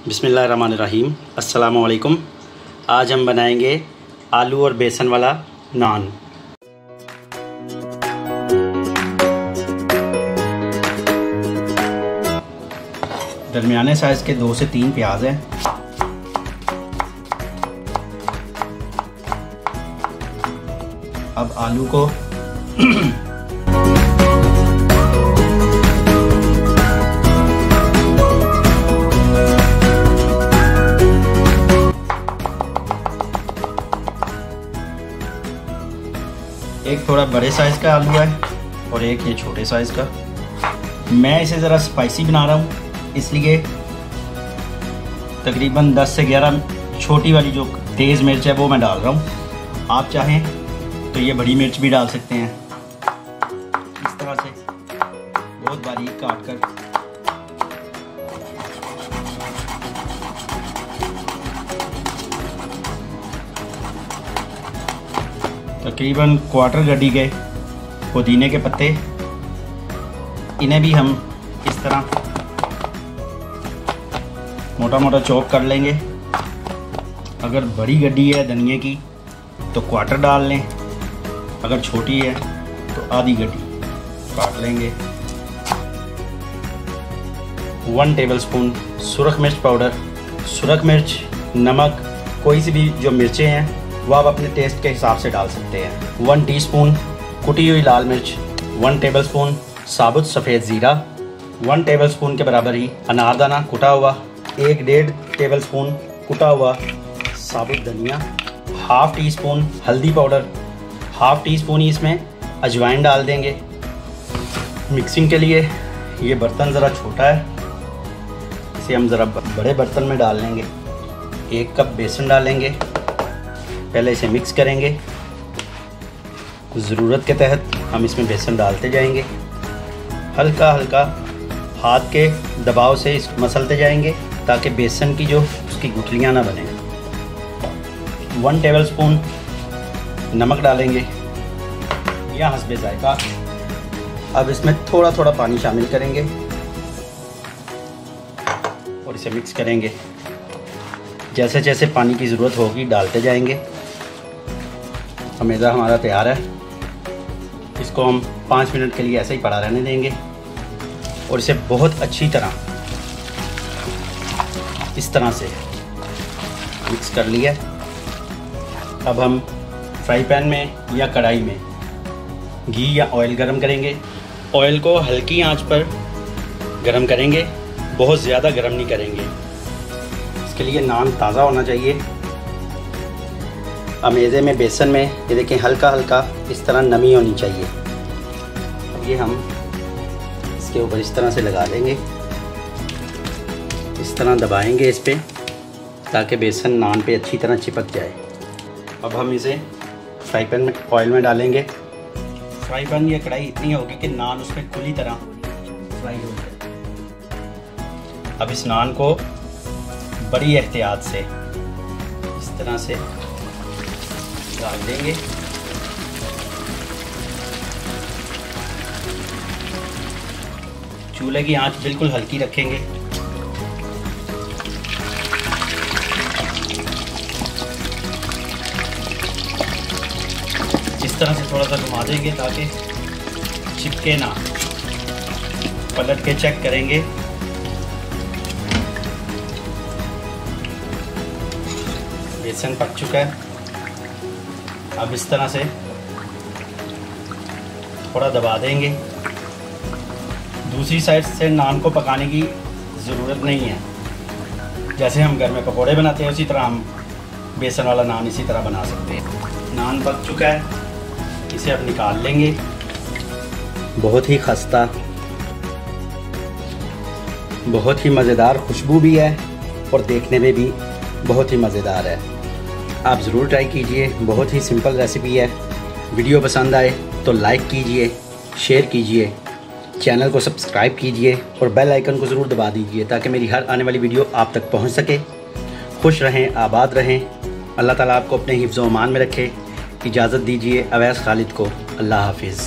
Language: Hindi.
बिस्मिल्लाहिर्रहमानिर्रहीम। अस्सलामु अलैकुम। आज हम बनाएंगे आलू और बेसन वाला नान। दरमियाने साइज़ के 2 से 3 प्याज हैं। अब आलू को एक थोड़ा बड़े साइज़ का आलू है और एक ये छोटे साइज़ का। मैं इसे ज़रा स्पाइसी बना रहा हूँ, इसलिए तकरीबन 10 से 11 छोटी वाली जो तेज़ मिर्च है वो मैं डाल रहा हूँ। आप चाहें तो ये बड़ी मिर्च भी डाल सकते हैं। इस तरह से बहुत बारीक काट कर तकरीबन क्वार्टर गड्डी के पुदीने के पत्ते, इन्हें भी हम इस तरह मोटा मोटा चॉप कर लेंगे। अगर बड़ी गड्डी है धनिए की तो क्वार्टर डाल लें, अगर छोटी है तो आधी गड्डी काट लेंगे। 1 टेबलस्पून सुरख मिर्च पाउडर। सुरख मिर्च, नमक, कोई सी भी जो मिर्चें हैं वो आप अपने टेस्ट के हिसाब से डाल सकते हैं। 1 टीस्पून कुटी हुई लाल मिर्च, 1 टेबलस्पून साबुत सफ़ेद ज़ीरा, 1 टेबलस्पून के बराबर ही अनारदाना कुटा हुआ, 1.5 टेबलस्पून कुटा हुआ साबुत धनिया, 1/2 टीस्पून हल्दी पाउडर, 1/2 टीस्पून ही इसमें अजवाइन डाल देंगे। मिक्सिंग के लिए ये बर्तन ज़रा छोटा है, इसे हम ज़रा बड़े बर्तन में डाल लेंगे। 1 कप बेसन डालेंगे, पहले इसे मिक्स करेंगे। ज़रूरत के तहत हम इसमें बेसन डालते जाएंगे, हल्का हल्का हाथ के दबाव से इस मसलते जाएंगे ताकि बेसन की जो उसकी गुठलियाँ ना बने। 1 टेबलस्पून नमक डालेंगे या हस्बे जायका। अब इसमें थोड़ा थोड़ा पानी शामिल करेंगे और इसे मिक्स करेंगे। जैसे जैसे पानी की ज़रूरत होगी डालते जाएंगे। मैदा हमारा तैयार है, इसको हम 5 मिनट के लिए ऐसे ही पड़ा रहने देंगे और इसे बहुत अच्छी तरह इस तरह से मिक्स कर लिया। अब हम फ्राई पैन में या कढ़ाई में घी या ऑयल गरम करेंगे। ऑयल को हल्की आंच पर गरम करेंगे, बहुत ज़्यादा गरम नहीं करेंगे। इसके लिए नान ताज़ा होना चाहिए। मैदे में, बेसन में ये देखें हल्का हल्का इस तरह नमी होनी चाहिए। अब ये हम इसके ऊपर इस तरह से लगा देंगे, इस तरह दबाएंगे इस पे ताकि बेसन नान पे अच्छी तरह चिपक जाए। अब हम इसे फ्राई पैन में ऑयल में डालेंगे। फ्राई पैन या कढ़ाई इतनी होगी कि नान उस पर खुली तरह फ्राई हो जाए। अब इस नान को बड़ी एहतियात से इस तरह से डाल देंगे। चूल्हे की आंच बिल्कुल हल्की रखेंगे। इस तरह से थोड़ा सा घुमा देंगे ताकि चिपके ना। पलट के चेक करेंगे। बेसन पक चुका है। अब इस तरह से थोड़ा दबा देंगे। दूसरी साइड से नान को पकाने की ज़रूरत नहीं है। जैसे हम घर में पकोड़े बनाते हैं उसी तरह हम बेसन वाला नान इसी तरह बना सकते हैं। नान पक चुका है, इसे अब निकाल लेंगे। बहुत ही खस्ता, बहुत ही मज़ेदार खुशबू भी है और देखने में भी बहुत ही मज़ेदार है। आप ज़रूर ट्राई कीजिए, बहुत ही सिंपल रेसिपी है। वीडियो पसंद आए तो लाइक कीजिए, शेयर कीजिए, चैनल को सब्सक्राइब कीजिए और बेल आइकन को ज़रूर दबा दीजिए ताकि मेरी हर आने वाली वीडियो आप तक पहुंच सके। खुश रहें, आबाद रहें। अल्लाह ताला आपको अपने हिफ्ज़-ओ-अमान में रखे। इजाज़त दीजिए अवैस खालिद को। अल्लाह हाफिज़।